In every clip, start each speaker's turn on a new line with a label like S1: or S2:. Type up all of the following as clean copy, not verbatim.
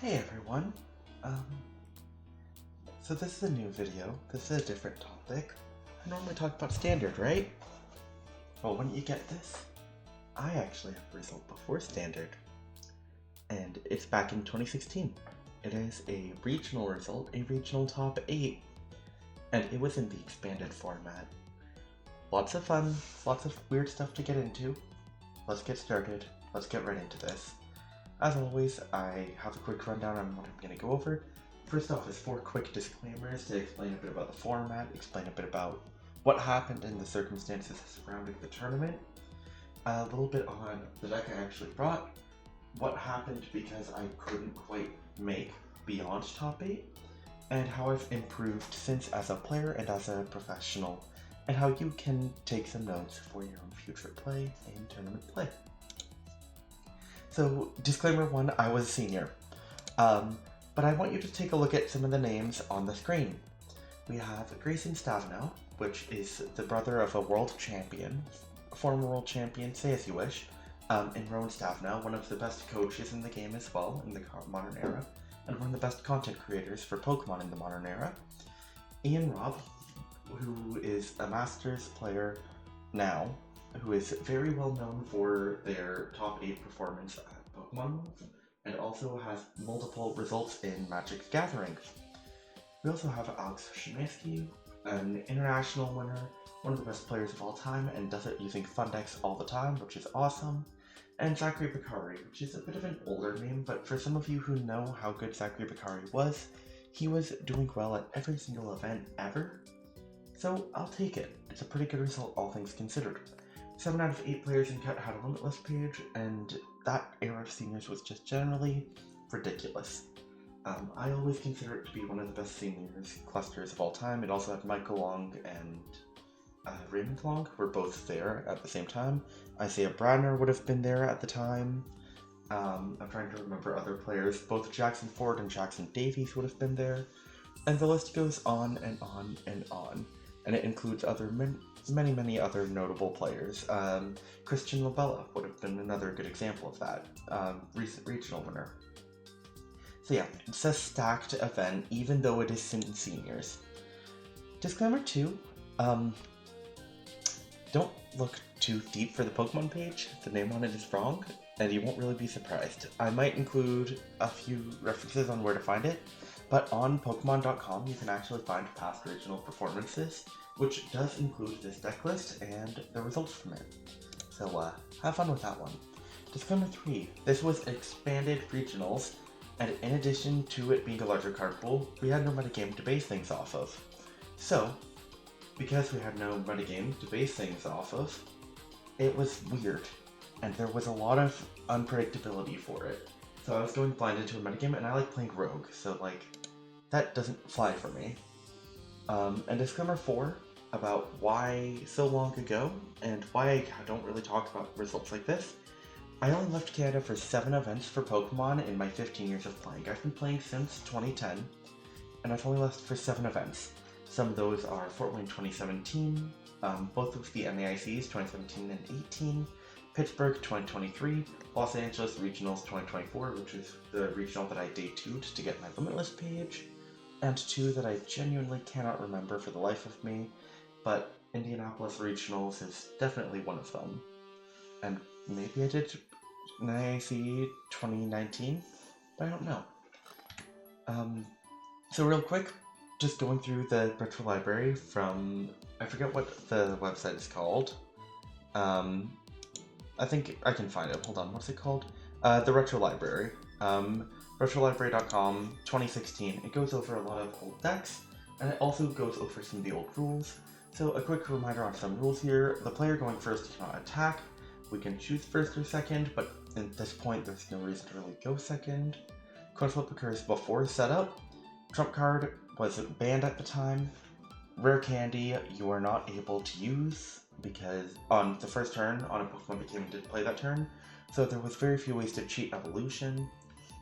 S1: Hey everyone, so this is a new video. This is a different topic. I normally talk about standard, right? Well, when you get this, I actually have a result before standard, and it's back in 2016. It is a regional result, a regional top 8, and it was in the expanded format. Lots of fun, lots of weird stuff to get into. Let's get started, let's get right into this. As always, I have a quick rundown on what I'm going to go over. First off is 4 quick disclaimers to explain a bit about the format, explain a bit about what happened and the circumstances surrounding the tournament, a little bit on the deck I actually brought, what happened because I couldn't quite make beyond top 8, and how I've improved since as a player and as a professional, and how you can take some notes for your own future play and tournament play. So, disclaimer 1, I was a senior, but I want you to take a look at some of the names on the screen. We have Grayson Stavno, which is the brother of a world champion, former world champion, say as you wish, in Rowan Stavno, one of the best coaches in the game as well, in the modern era, and one of the best content creators for Pokemon in the modern era. Ian Robb, who is a Masters player now, who is very well known for their top 8 performance at Pokemon, and also has multiple results in Magic the Gathering. We also have Alex Shimansky, an international winner, one of the best players of all time, and does it using Fundex all the time, which is awesome. And Zachary Bakari, which is a bit of an older name, but for some of you who know how good Zachary Bakari was, he was doing well at every single event ever. So I'll take it. It's a pretty good result, all things considered. 7 out of 8 players in Cut had a limitless page, and that era of seniors was just generally ridiculous. I always consider it to be one of the best seniors clusters of all time. It also had Michael Long and Raymond Long were both there at the same time. Isaiah Bradner would have been there at the time. I'm trying to remember other players. Both Jackson Ford and Jackson Davies would have been there. And the list goes on and on and on. And it includes other many other notable players. Christian Labella would have been another good example of that, recent regional winner. So yeah, it's a stacked event, even though it is in seniors. Disclaimer 2, don't look too deep for the Pokemon page. The name on it is wrong, and you won't really be surprised. I might include a few references on where to find it, but on Pokemon.com you can actually find past regional performances, which does include this deck list and the results from it. So have fun with that one. Disclaimer 3, this was expanded regionals, and in addition to it being a larger card pool, we had no metagame to base things off of. So, because we had no metagame to base things off of, it was weird, and there was a lot of unpredictability for it. So I was going blind into a metagame, and I like playing Rogue, so like, that doesn't fly for me. And disclaimer 4, about why so long ago, and why I don't really talk about results like this. I only left Canada for 7 events for Pokemon in my 15 years of playing. I've been playing since 2010, and I've only left for 7 events. Some of those are Fort Wayne 2017, both of the NAICs 2017 and 18, Pittsburgh 2023, Los Angeles Regionals 2024, which is the regional that I day 2'd to get my Limitless page, and 2 that I genuinely cannot remember for the life of me, but Indianapolis Regionals is definitely one of them. And maybe I did NAIC 2019, but I don't know. So real quick, just going through the retro library from, I forget what the website is called. I think I can find it. Hold on, what's it called? The retro library. Retrolibrary.com 2016. It goes over a lot of old decks, and it also goes over some of the old rules. So a quick reminder on some rules here. The player going first cannot attack. We can choose first or second, but at this point there's no reason to really go second. Coin flip occurs before setup. Trump card was banned at the time. Rare candy you are not able to use because on the first turn on a Pokemon Became did play that turn, so there was very few ways to cheat evolution.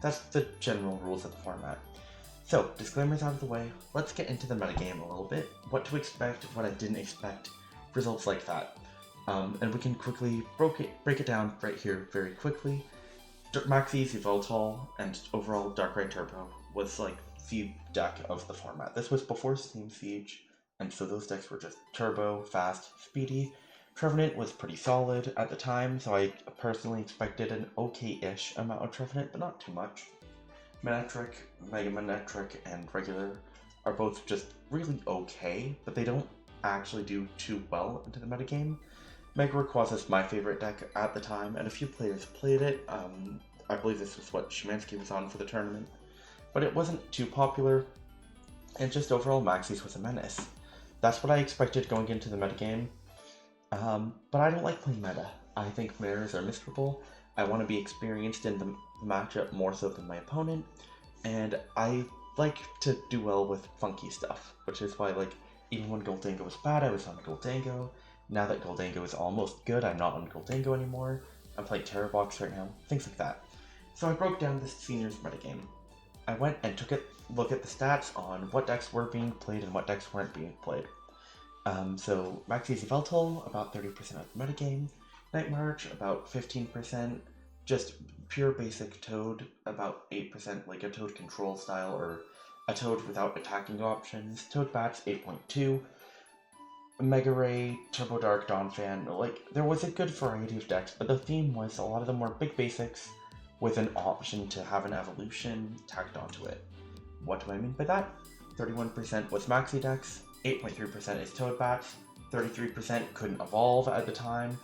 S1: That's the general rules of the format. So, disclaimers out of the way, let's get into the metagame a little bit. What to expect, what I didn't expect, results like that. And we can quickly break it down right here very quickly. Maxie's Yveltal and overall Darkrai Turbo was like the deck of the format. This was before Steam Siege, and so those decks were just turbo, fast, speedy. Trevenant was pretty solid at the time, so I personally expected an okay-ish amount of Trevenant, but not too much. Manectric, Mega Manectric, and Regular are both just really okay, but they don't actually do too well into the metagame. Mega Rayquaza is my favorite deck at the time, and a few players played it. I believe this was what Szymanski was on for the tournament, but it wasn't too popular, and just overall Maxie's was a menace. That's what I expected going into the metagame. But I don't like playing meta. I think mirrors are miserable. I want to be experienced in the matchup more so than my opponent, and I like to do well with funky stuff, which is why, like, even when Goldango was bad, I was on Goldango. Now that Goldango is almost good, I'm not on Goldango anymore. I'm playing Terrorbox right now, things like that. So I broke down this seniors metagame. I went and took a look at the stats on what decks were being played and what decks weren't being played. So Maxie's Yveltal, about 30% of the metagame, Night March, about 15%, just pure basic Toad, about 8%, like a Toad control style, or a Toad without attacking options, Toad Bats, 8.2, Mega Ray, Turbo Dark, Donphan, like, there was a good variety of decks, but the theme was a lot of them were big basics, with an option to have an evolution tacked onto it. What do I mean by that? 31% was Maxie decks, 8.3% is Toad Bats, 33% couldn't evolve at the time,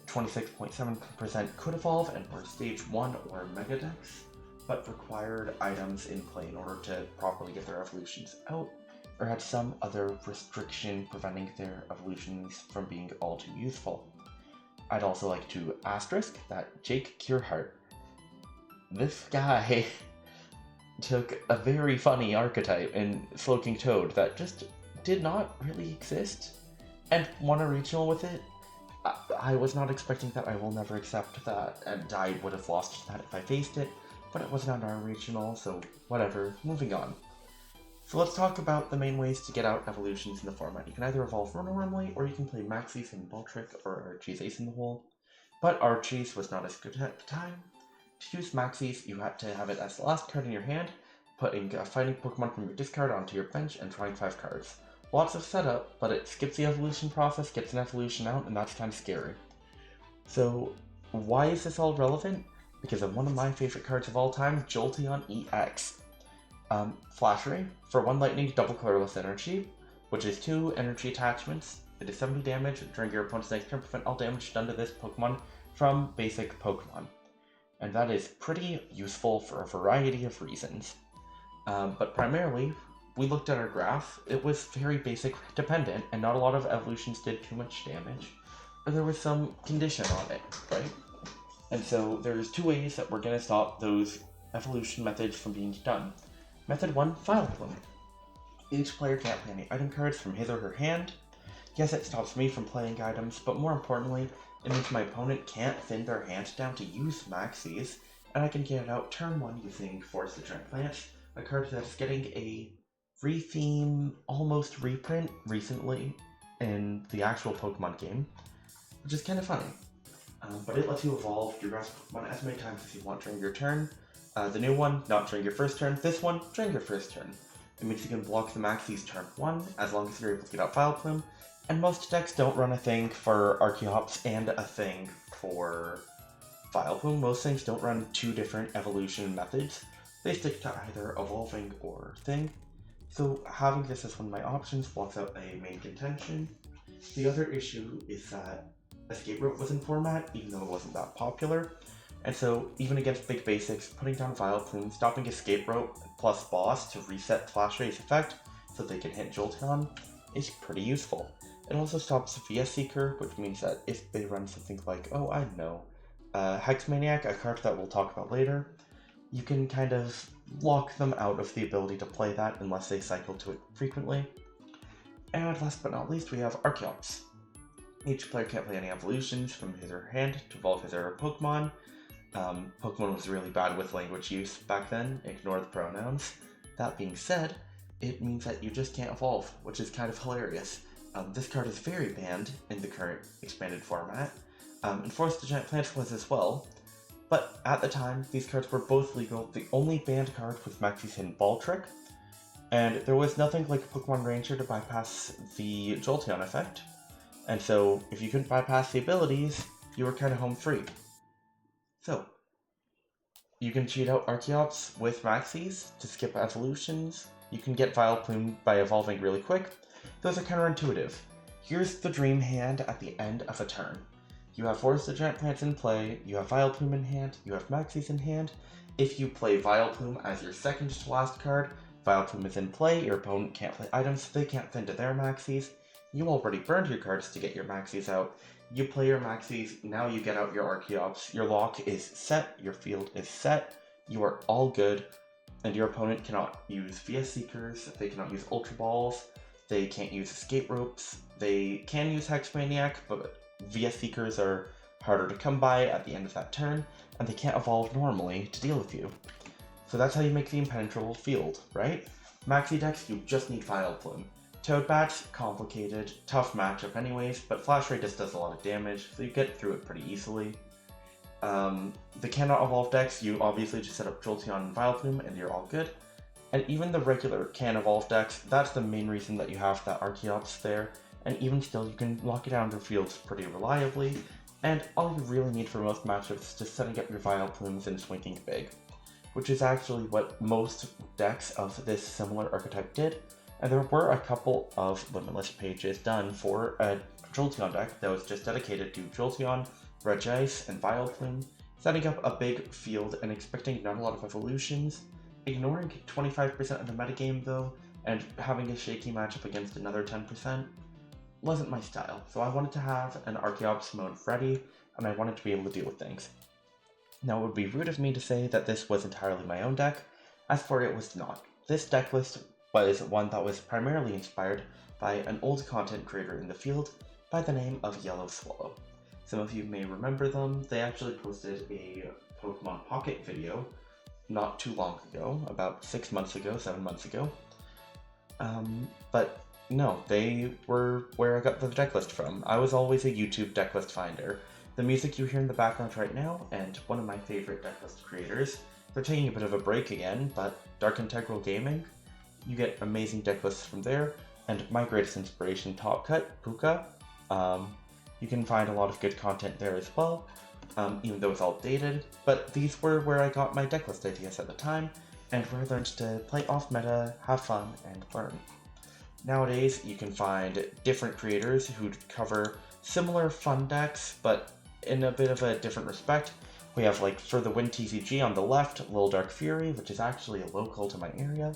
S1: 26.7% could evolve and were stage 1 or Mega decks, but required items in play in order to properly get their evolutions out, or had some other restriction preventing their evolutions from being all too useful. I'd also like to asterisk that Jake Cureheart. This guy took a very funny archetype in Slowking Toad that just did not really exist, and won a regional with it. I was not expecting that. I will never accept that, and I would have lost that if I faced it, but it was not our regional, so whatever, moving on. So let's talk about the main ways to get out evolutions in the format. You can either evolve normally, or you can play Maxie's and Balltrick, or Archie's Ace in the Hole, but Archie's was not as good at the time. To use Maxie's, you had to have it as the last card in your hand, putting a fighting Pokemon from your discard onto your bench, and drawing 5 cards. Lots of setup, but it skips the evolution process, gets an evolution out, and that's kind of scary. So, why is this all relevant? Because of one of my favorite cards of all time, Jolteon-EX. Flashery, for 1 lightning, double colorless energy, which is 2 energy attachments. It is 70 damage during your opponent's next turn, prevent all damage done to this Pokemon from basic Pokemon. And that is pretty useful for a variety of reasons. But primarily, we looked at our graph, it was very basic dependent, and not a lot of evolutions did too much damage. Or there was some condition on it, right? And so there's 2 ways that we're going to stop those evolution methods from being done. Method 1, Vileplume. Each player can't play any item cards from his or her hand. Yes, it stops me from playing items, but more importantly, it means my opponent can't thin their hand down to use Maxie's, and I can get it out turn 1 using Force the Giant Plant, a card that's getting a retheme, almost reprint recently in the actual Pokemon game, which is kind of funny. But it lets you evolve your grass Pokemon as many times as you want during your turn. The new one, not during your first turn. This one, during your first turn. It means you can block the Maxie's turn 1, as long as you're able to get out Vileplume, and most decks don't run a thing for Archeops and a thing for Vileplume. Most things don't run 2 different evolution methods. They stick to either evolving or thing. So having this as one of my options blocks out a main contention. The other issue is that Escape Route was in format, even though it wasn't that popular. And so even against big basics, putting down Vileplume, stopping Escape Route plus Boss to reset Flash Ray's effect so they can hit Jolteon is pretty useful. It also stops VS Seeker, which means that if they run something like, oh, I don't know, Hex Maniac, a card that we'll talk about later, you can kind of lock them out of the ability to play that unless they cycle to it frequently. And last but not least, we have Archeops. Each player can't play any evolutions from his or her hand to evolve his or her Pokemon. Pokemon was really bad with language use back then, ignore the pronouns. That being said, it means that you just can't evolve, which is kind of hilarious. This card is very banned in the current expanded format. And Force the Giant Plant was as well. but at the time, these cards were both legal. The only banned card was Maxie's Hidden Ball Trick, and there was nothing like Pokemon Ranger to bypass the Jolteon effect, and so if you couldn't bypass the abilities, you were kind of home free. So, you can cheat out Archeops with Maxies to skip evolutions. You can get Vileplume by evolving really quick. Those are counterintuitive. Here's the dream hand at the end of a turn. You have Forest of Giant Plants in play, you have Vileplume in hand, you have Maxies in hand. If you play Vileplume as your second to last card, Vileplume is in play, your opponent can't play items, they can't fit into their Maxies. You already burned your cards to get your Maxies out. You play your Maxies, now you get out your Archeops, your lock is set, your field is set, you are all good, and your opponent cannot use VS Seekers, they cannot use Ultra Balls, they can't use Escape Ropes, they can use Hexmaniac, but VS Seekers are harder to come by at the end of that turn, and they can't evolve normally to deal with you. So that's how you make the impenetrable field, right? Maxie decks, you just need Vileplume. Toadbats, complicated, tough matchup anyways, but Flash Ray just does a lot of damage, so you get through it pretty easily. The cannot evolve decks, you obviously just set up Jolteon and Vileplume and you're all good. And even the regular can evolve decks, that's the main reason that you have that Archeops there, and even still you can lock it down to fields pretty reliably, and all you really need for most matchups is just setting up your Vileplumes and swinging big, which is actually what most decks of this similar archetype did. And there were a couple of Limitless pages done for a Jolteon deck that was just dedicated to Jolteon, Regice, and Vileplume, setting up a big field and expecting not a lot of evolutions, ignoring 25% of the metagame though, and having a shaky matchup against another 10% wasn't my style. So I wanted to have an Archeops mode ready, and I wanted to be able to deal with things. Now it would be rude of me to say that this was entirely my own deck, as for it was not. This deck list was one that was primarily inspired by an old content creator in the field by the name of Yellow Swallow. Some of you may remember them. They actually posted a Pokemon Pocket video not too long ago, about 6 months ago, 7 months ago. But no, they were where I got the decklist from. I was always a YouTube decklist finder. The music you hear in the background right now, and one of my favorite decklist creators, they're taking a bit of a break again, but Dark Integral Gaming, you get amazing decklists from there, and my greatest inspiration, Top Cut, Puka. You can find a lot of good content there as well, even though it's all dated, but these were where I got my decklist ideas at the time, and where I learned to play off meta, have fun, and learn. Nowadays, you can find different creators who cover similar fun decks, but in a bit of a different respect. We have, like, for the Win TCG on the left, Little Dark Fury, which is actually a local to my area.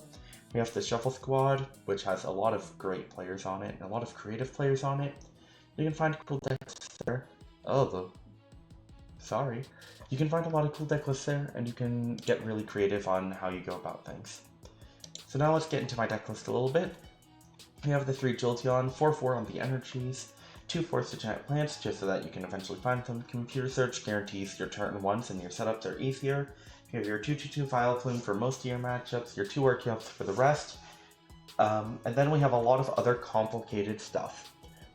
S1: We have the Shuffle Squad, which has a lot of great players on it, and a lot of creative players on it. You can find cool decks there. You can find a lot of cool deck lists there, and you can get really creative on how you go about things. So now let's get into my deck list a little bit. We have the 3 Jolteon, 4/4 on the energies, 2 Forest of Giant Plants, just so that you can eventually find them. Computer Search guarantees your turn once and your setups are easier. You have your 2/2 Vileplume for most of your matchups, your 2 Archeops for the rest, and then we have a lot of other complicated stuff.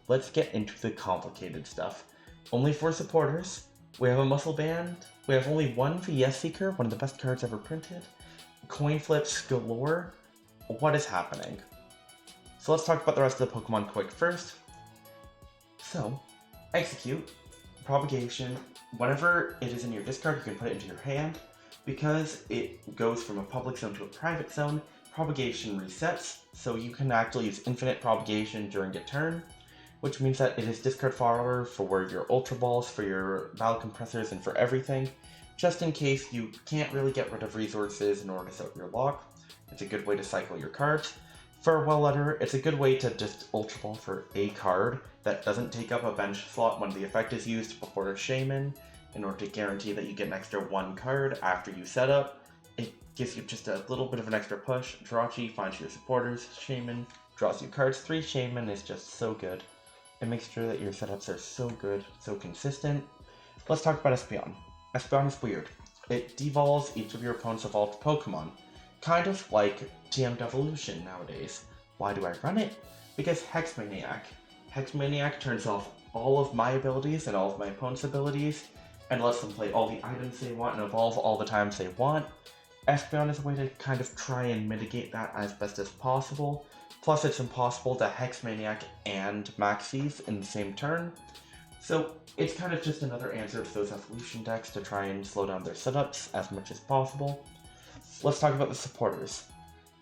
S1: Let's get into the complicated stuff. Only for supporters, we have a Muscle Band, we have only one VS Seeker, one of the best cards ever printed, coin flips galore. What is happening? So let's talk about the rest of the Pokemon quick first. So, Exeggcute, Propagation, whenever it is in your discard, you can put it into your hand. Because it goes from a public zone to a private zone, Propagation resets, so you can actually use infinite Propagation during a turn, which means that it is discard fodder for your Ultra Balls, for your Battle Compressors, and for everything, just in case you can't really get rid of resources in order to set up your lock. It's a good way to cycle your cards. Farewell Letter, it's a good way to just Ultra Ball for a card that doesn't take up a bench slot when the effect is used before a Shaymin, in order to guarantee that you get an extra 1 card after you set up. It gives you just a little bit of an extra push. Jirachi finds your supporters, Shaymin draws you cards. 3 Shaymin is just so good. It makes sure that your setups are so good, so consistent. Let's talk about Espeon. Espeon is weird. It devolves each of your opponent's evolved Pokemon, kind of like TM Devolution nowadays. Why do I run it? Because Hexmaniac. Hexmaniac turns off all of my abilities and all of my opponent's abilities, and lets them play all the items they want and evolve all the times they want. Espeon is a way to kind of try and mitigate that as best as possible. Plus, it's impossible to Hex Maniac and Maxie's in the same turn. So it's kind of just another answer to those evolution decks to try and slow down their setups as much as possible. Let's talk about the supporters.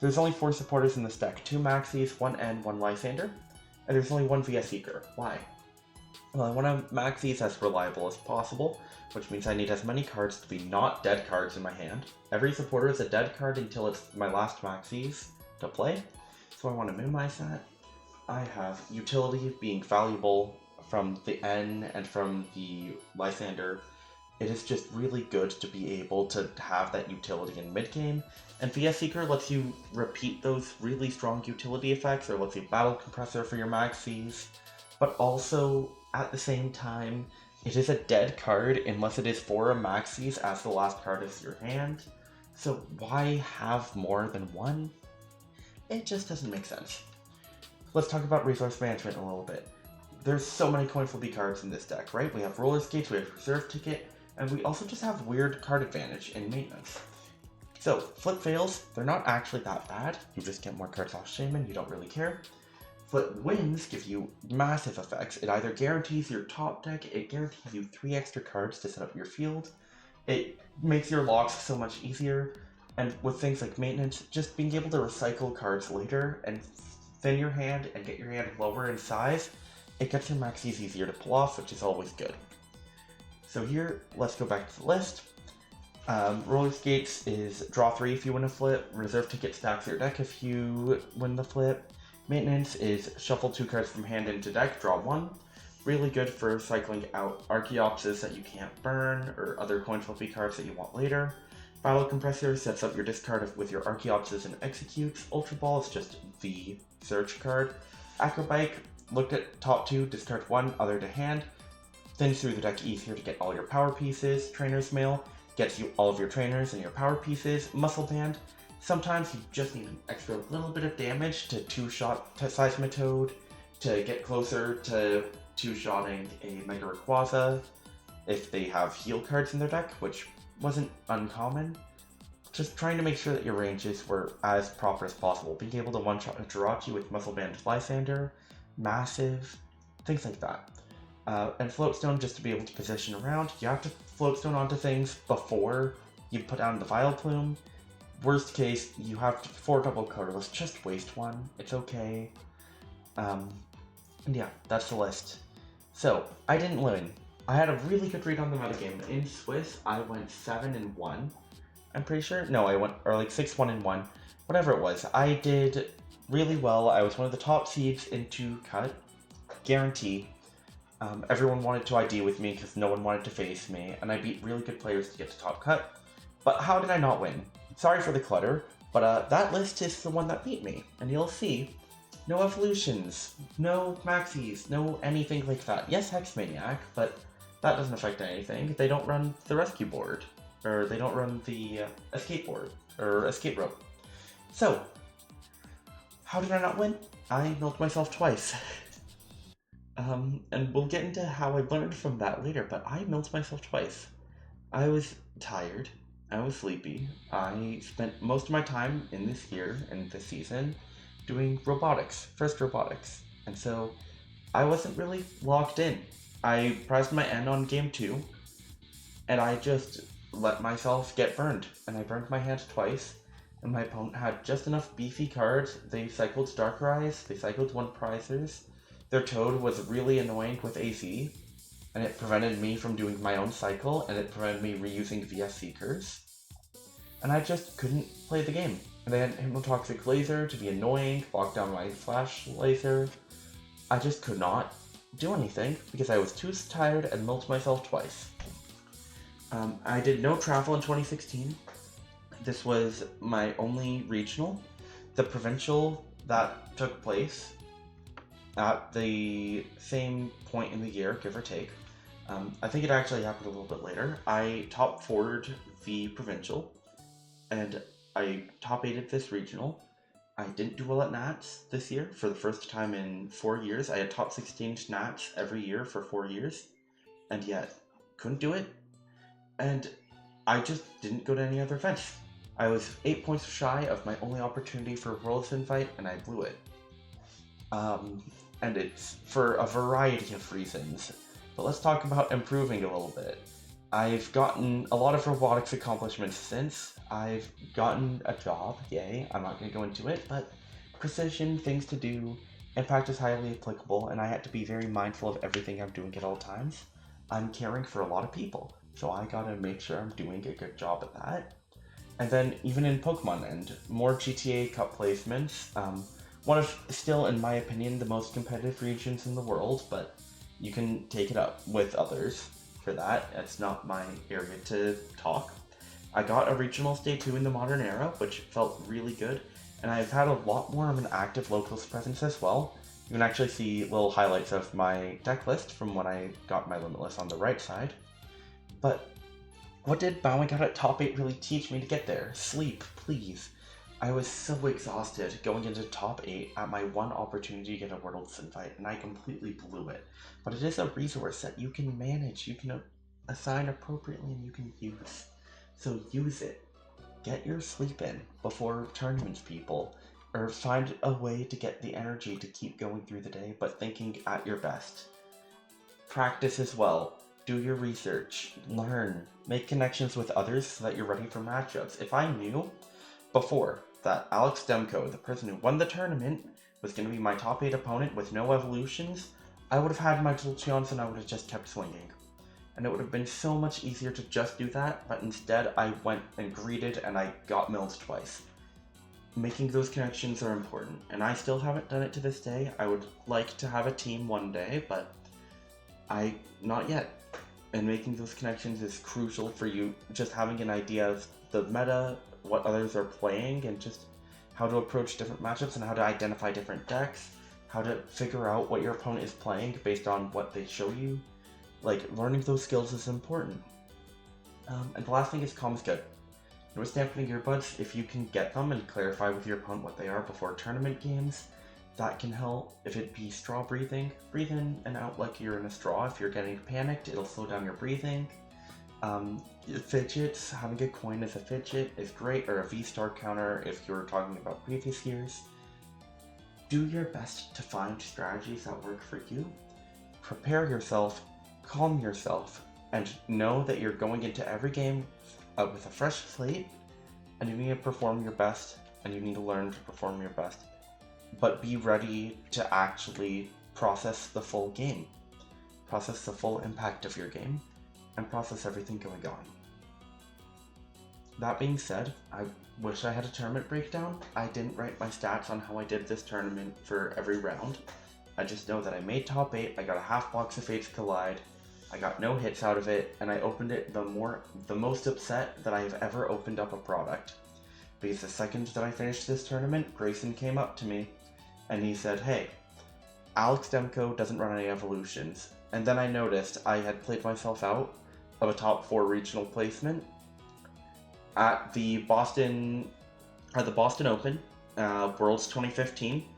S1: There's only 4 supporters in this deck, 2 Maxies, 1 N, 1 Lysandre, and there's only 1 VS Seeker. Why? Well, I want Maxie's as reliable as possible, which means I need as many cards to be not dead cards in my hand. Every supporter is a dead card until it's my last Maxie's to play, so I want to minimize that. I have utility being valuable from the N and from the Lysandre. It is just really good to be able to have that utility in mid-game, and VS Seeker lets you repeat those really strong utility effects, or lets you battle Compressor for your Maxie's, but also, at the same time, it is a dead card unless it is for a Maxie's as the last card of your hand, so why have more than one? It just doesn't make sense. Let's talk about resource management a little bit. There's so many coin flippy cards in this deck, right? We have Roller Skates, we have Reserved Ticket, and we also just have weird card advantage in maintenance. So, flip fails, they're not actually that bad. You just get more cards off Shaymin, you don't really care. Flip wins give you massive effects. It either guarantees your top deck, it guarantees you 3 extra cards to set up your field. It makes your locks so much easier, and with things like maintenance, just being able to recycle cards later and thin your hand and get your hand lower in size, it gets your Maxie's easier to pull off, which is always good. So here, let's go back to the list. Roller Skates is draw 3 if you win a flip. Reserve Ticket stacks your deck if you win the flip. Maintenance is shuffle 2 cards from hand into deck, draw 1. Really good for cycling out Archeopses that you can't burn, or other coin flippy cards that you want later. Battle Compressor sets up your discard with your Archeopses and executes. Ultra Ball is just the search card. Acro Bike, looked at top 2, discard 1, other to hand. Thins through the deck easier to get all your power pieces. Trainers Mail gets you all of your trainers and your power pieces. Muscle Band, sometimes you just need an extra little bit of damage to 2-shot Seismitoad to get closer to 2-shotting a Mega Rayquaza if they have heal cards in their deck, which wasn't uncommon. Just trying to make sure that your ranges were as proper as possible. Being able to one-shot a Jirachi with Muscle Band Lysandre, massive, things like that. And Float Stone just to be able to position around. You have to Float Stone onto things before you put down the Vileplume. Worst case, you have to 4 double Colorless, just waste 1, it's okay. And yeah, that's the list. So, I didn't win. I had a really good read on the metagame. In Swiss, I went 7-1. I'm pretty sure? No, I went, or like 6-1-1. Whatever it was. I did really well. I was one of the top seeds into cut. Guarantee. Everyone wanted to ID with me because no one wanted to face me, and I beat really good players to get to top cut. But how did I not win? Sorry for the clutter, but that list is the one that beat me, and you'll see. No evolutions, no Maxies, no anything like that. Yes, Hex Maniac, but that doesn't affect anything. They don't run the rescue board, or they don't run the escape board, or escape rope. So, how did I not win? I milled myself twice. And we'll get into how I learned from that later, but I milled myself twice. I was tired, I was sleepy, I spent most of my time in this year, and this season, doing robotics, first robotics, and so I wasn't really locked in. I pressed my N on game 2, and I just let myself get burned, and I burned my hand twice, and my opponent had just enough beefy cards. They cycled Darkrai, they cycled One Prizers. Their Toad was really annoying with AC, and it prevented me from doing my own cycle, and it prevented me reusing VS Seekers. And I just couldn't play the game. And they had Hypnotoxic Laser to be annoying, lock down my Flash Laser. I just could not do anything because I was too tired and milled myself twice. I did no travel in 2016. This was my only regional. The provincial that took place at the same point in the year, give or take. I think it actually happened a little bit later. I top 4'd the provincial, and I top 8'd this regional. I didn't do well at Nats this year for the first time in 4 years. I had top 16 Nats every year for 4 years, and yet couldn't do it. and I just didn't go to any other events. I was 8 points shy of my only opportunity for a World's Invite, and I blew it. And it's for a variety of reasons. But let's talk about improving a little bit. I've gotten a lot of robotics accomplishments since. I've gotten a job, yay, I'm not going to go into it, but precision, things to do, impact is highly applicable, and I had to be very mindful of everything I'm doing at all times. I'm caring for a lot of people, so I gotta make sure I'm doing a good job at that. And then even in Pokemon and more GTA Cup placements, one of, still in my opinion, the most competitive regions in the world, but you can take it up with others for that. It's not my area to talk. I got a regionals day 2 in the modern era, which felt really good, and I've had a lot more of an active locals presence as well. You can actually see little highlights of my deck list from when I got my Limitless on the right side. But what did bowing out at top 8 really teach me to get there? Sleep, please. I was so exhausted going into top 8 at my one opportunity to get a World's Invite, and I completely blew it. But it is a resource that you can manage, you can assign appropriately, and you can use. So use it. Get your sleep in before tournaments, people. Or find a way to get the energy to keep going through the day, but thinking at your best. Practice as well. Do your research. Learn. Make connections with others so that you're ready for matchups. If I knew before that Alex Demko, the person who won the tournament, was going to be my top 8 opponent with no evolutions, I would have had my Jolteons and I would have just kept swinging. And it would have been so much easier to just do that, but instead I went and greeted and I got milled twice. Making those connections are important, and I still haven't done it to this day. I would like to have a team one day, but not yet. And making those connections is crucial for you, just having an idea of the meta, what others are playing, and just how to approach different matchups and how to identify different decks, how to figure out what your opponent is playing based on what they show you. Like, learning those skills is important. And the last thing is calm is good. Noise dampening earbuds, if you can get them and clarify with your opponent what they are before tournament games, that can help. If it be straw breathing, breathe in and out like you're in a straw. If you're getting panicked, it'll slow down your breathing. Fidgets, having a coin as a fidget is great, or a V-star counter if you're talking about previous years. Do your best to find strategies that work for you. Prepare yourself, calm yourself, and know that you're going into every game with a fresh slate, and you need to perform your best, and you need to learn to perform your best. But be ready to actually process the full game. Process the full impact of your game, and process everything going on. That being said, I wish I had a tournament breakdown. I didn't write my stats on how I did this tournament for every round. I just know that I made top 8, I got a half box of Fates Collide, I got no hits out of it, and I opened it the most upset that I have ever opened up a product. Because the second that I finished this tournament, Grayson came up to me, and he said, "Hey, Alex Demko doesn't run any evolutions." And then I noticed I had played myself out of a top 4 regional placement at the Boston Open, Worlds 2015.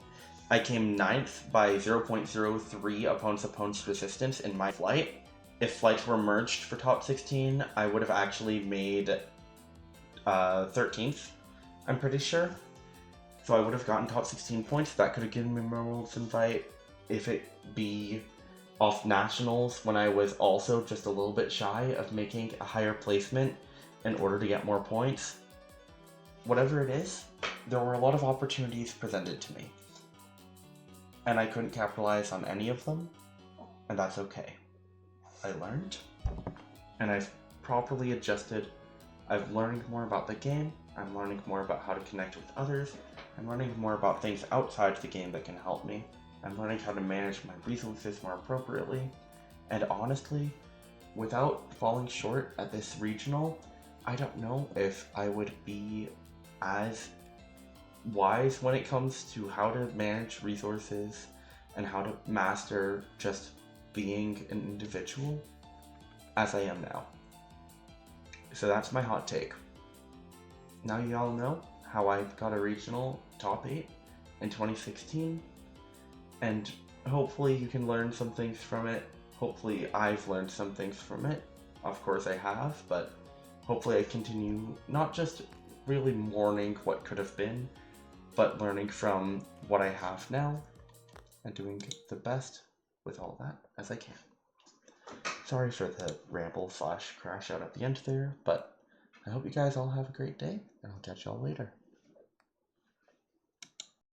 S1: I came 9th by 0.03 opponent's resistance in my flight. If flights were merged for top 16, I would have actually made 13th, I'm pretty sure. So I would have gotten top 16 points. That could have given me my World's Invite if it be off nationals, when I was also just a little bit shy of making a higher placement in order to get more points. Whatever it is, there were a lot of opportunities presented to me, and I couldn't capitalize on any of them, and that's okay. I learned, and I've properly adjusted. I've learned more about the game, I'm learning more about how to connect with others, I'm learning more about things outside the game that can help me, I'm learning how to manage my resources more appropriately, and honestly, without falling short at this regional, I don't know if I would be as wise when it comes to how to manage resources and how to master just being an individual as I am now. So that's my hot take. Now you all know how I got a regional top 8 in 2016, and hopefully you can learn some things from it. Hopefully I've learned some things from it, of course I have, but hopefully I continue not just really mourning what could have been, but learning from what I have now and doing the best with all that as I can. Sorry for the ramble / crash out at the end there, but I hope you guys all have a great day, and I'll catch y'all later.